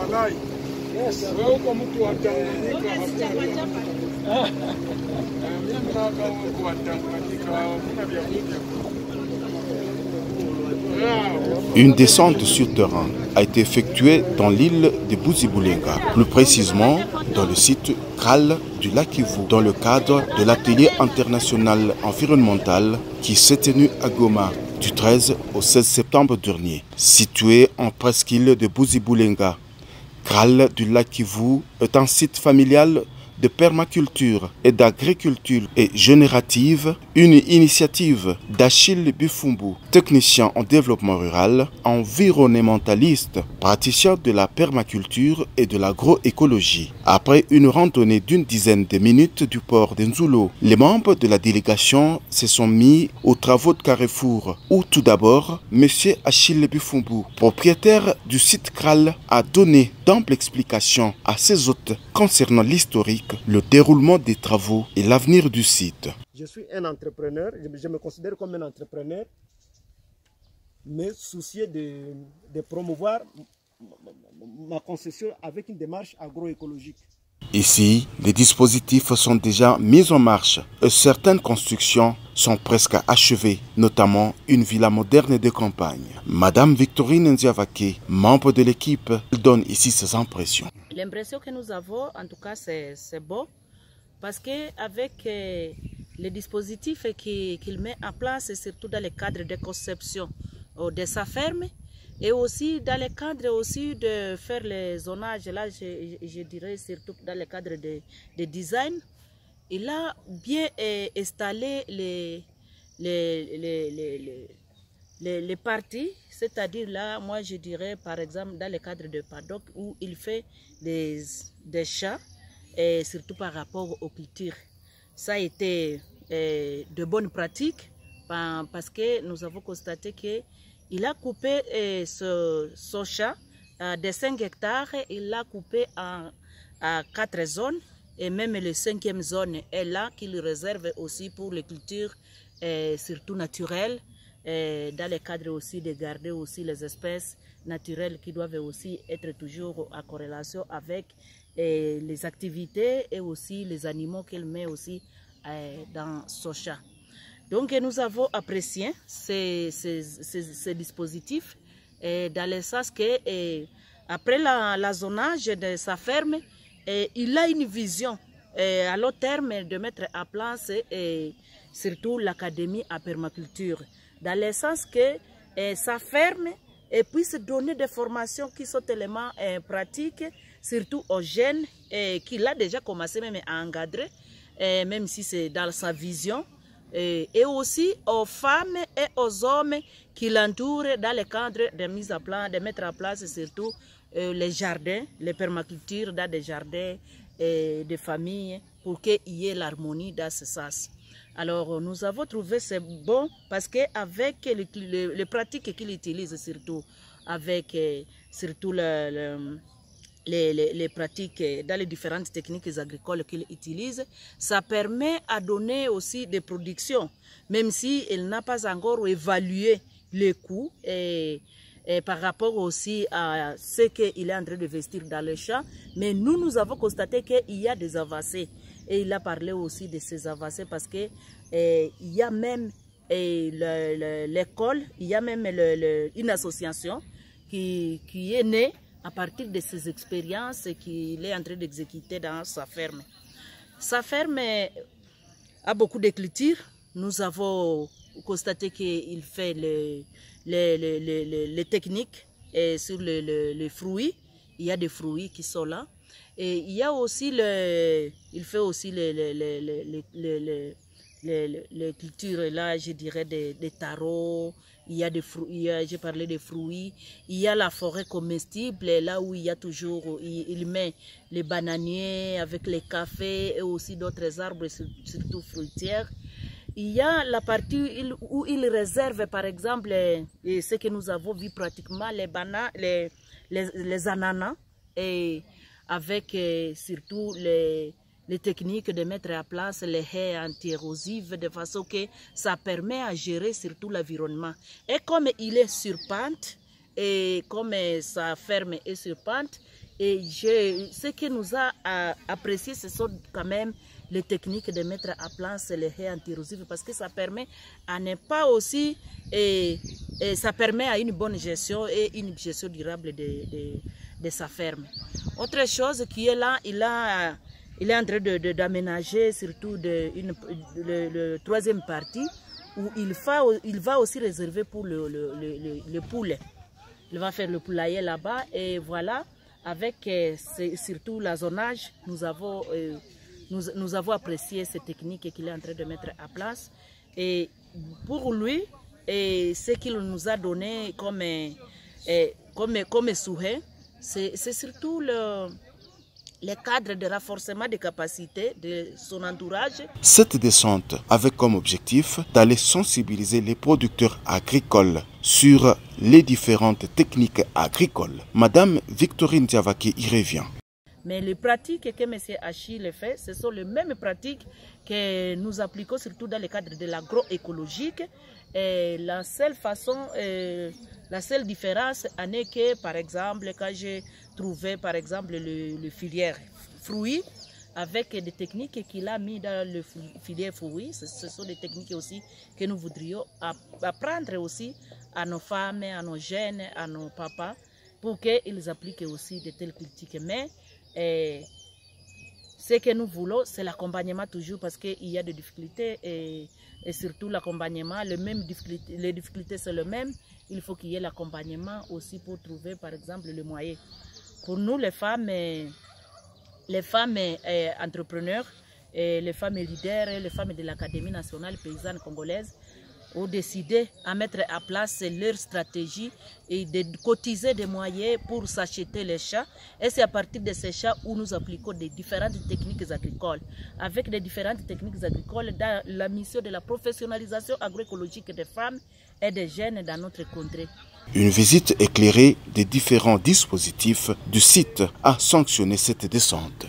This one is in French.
Yes. Une descente sur terrain a été effectuée dans l'île de Bouzibulenga, plus précisément dans le site Kral du lac Kivu, dans le cadre de l'atelier international environnemental qui s'est tenu à Goma du 13 au 16 septembre dernier. Situé en presqu'île de Bouzibulenga, Kral du lac Kivu est un site familial de permaculture et d'agriculture et générative, une initiative d'Achille Bifumbu, technicien en développement rural, environnementaliste, praticien de la permaculture et de l'agroécologie. Après une randonnée d'une dizaine de minutes du port d'Nzulo, les membres de la délégation se sont mis aux travaux de Carrefour, où tout d'abord, M. Achille Bifumbu, propriétaire du site Kral, a donné d'ample explication à ses hôtes concernant l'historique, le déroulement des travaux et l'avenir du site. Je suis un entrepreneur, je me considère comme un entrepreneur, mais soucieux de promouvoir ma concession avec une démarche agroécologique. Ici, les dispositifs sont déjà mis en marche et certaines constructions sont presque achevées, notamment une villa moderne de campagne. Madame Victorine Nziavake, membre de l'équipe, donne ici ses impressions. L'impression que nous avons, en tout cas, c'est beau, parce qu'avec les dispositifs qu'il met en place, et surtout dans le cadre de conception de sa ferme, et aussi dans le cadre aussi de faire les zonages, là je dirais surtout dans le cadre de design, il a bien installé les parties, c'est-à-dire là, moi je dirais par exemple dans le cadre de paddock où il fait des chats, et surtout par rapport aux cultures. Ça a été de bonnes pratiques parce que nous avons constaté qu'il a coupé son chat de 5 hectares, il l'a coupé à 4 zones, et même la 5e zone est là qu'il réserve aussi pour les cultures surtout naturelles, dans le cadre aussi de garder aussi les espèces naturelles qui doivent aussi être toujours en corrélation avec les activités et aussi les animaux qu'elle met aussi dans son chat. Donc nous avons apprécié ces dispositifs dans le sens que après la zonage de sa ferme, il a une vision à long terme de mettre en place surtout l'académie à permaculture, dans le sens que sa ferme puisse donner des formations qui sont tellement pratiques, surtout aux jeunes qu'il a déjà commencé même à encadrer, même si c'est dans sa vision, et aussi aux femmes et aux hommes qui l'entourent dans le cadre de mise à plan, de mettre en place surtout les jardins, les permacultures dans des jardins de famille pour qu'il y ait l'harmonie dans ce sens. Alors nous avons trouvé c'est bon parce qu'avec les pratiques qu'il utilise, surtout avec surtout les pratiques dans les différentes techniques agricoles qu'il utilise, ça permet à donner aussi des productions, même si il n'a pas encore évalué les coûts et par rapport aussi à ce qu'il est en train de investir dans le champ. Mais nous avons constaté qu'il y a des avancées. Et il a parlé aussi de ces avancées parce que il y a même l'école, il y a même une association qui est née à partir de ces expériences qu'il est en train d'exécuter dans sa ferme. Sa ferme a beaucoup de cultures. Nous avons constaté qu'il fait les techniques sur les fruits. Il y a des fruits qui sont là. Et il y a aussi il fait aussi les cultures là, je dirais des tarots. Il y a des fruits, j'ai parlé des fruits. Il y a la forêt comestible, là où il y a toujours, il met les bananiers avec les cafés et aussi d'autres arbres, surtout fruitières. Il y a la partie où il réserve, par exemple, ce que nous avons vu pratiquement, les ananas, et avec surtout les techniques de mettre à place les haies anti-érosives de façon que ça permet à gérer surtout l'environnement. Et comme il est sur pente, et comme sa ferme est sur pente, Et ce qui nous a apprécié, ce sont quand même les techniques de mettre à place les haies anti-érosives, parce que ça permet à ne pas aussi, et ça permet à une bonne gestion et une gestion durable de sa ferme. Autre chose qui est là, il est en train d'aménager surtout le troisième partie, où il va aussi réserver pour le poulet. Il va faire le poulailler là-bas, et voilà, avec surtout l'azonage, nous avons apprécié ces techniques qu'il est en train de mettre à place. Et pour lui, ce qu'il nous a donné comme souhait, c'est surtout les cadres de renforcement des capacités de son entourage. Cette descente avait comme objectif d'aller sensibiliser les producteurs agricoles sur les différentes techniques agricoles. Madame Victorine Diavaki y revient. Mais les pratiques que M. Achille fait, ce sont les mêmes pratiques que nous appliquons surtout dans le cadre de l'agroécologique. La seule différence en est que, par exemple, quand j'ai trouvé par exemple le filière fruits, avec des techniques qu'il a mis dans le filière fruits, ce sont des techniques aussi que nous voudrions apprendre aussi à nos femmes, à nos jeunes, à nos papas, pour qu'ils appliquent aussi de telles critiques. Mais ce que nous voulons, c'est l'accompagnement toujours, parce qu'il y a des difficultés et surtout l'accompagnement, les difficultés c'est le même. Il faut qu'il y ait l'accompagnement aussi pour trouver par exemple le moyen. Pour nous les femmes entrepreneurs, les femmes leaders, les femmes de l'Académie nationale paysanne congolaise ont décidé à mettre à place leur stratégie et de cotiser des moyens pour s'acheter les champs. Et c'est à partir de ces champs où nous appliquons des différentes techniques agricoles. Avec les différentes techniques agricoles dans la mission de la professionnalisation agroécologique des femmes et des jeunes dans notre contrée. Une visite éclairée des différents dispositifs du site a sanctionné cette descente.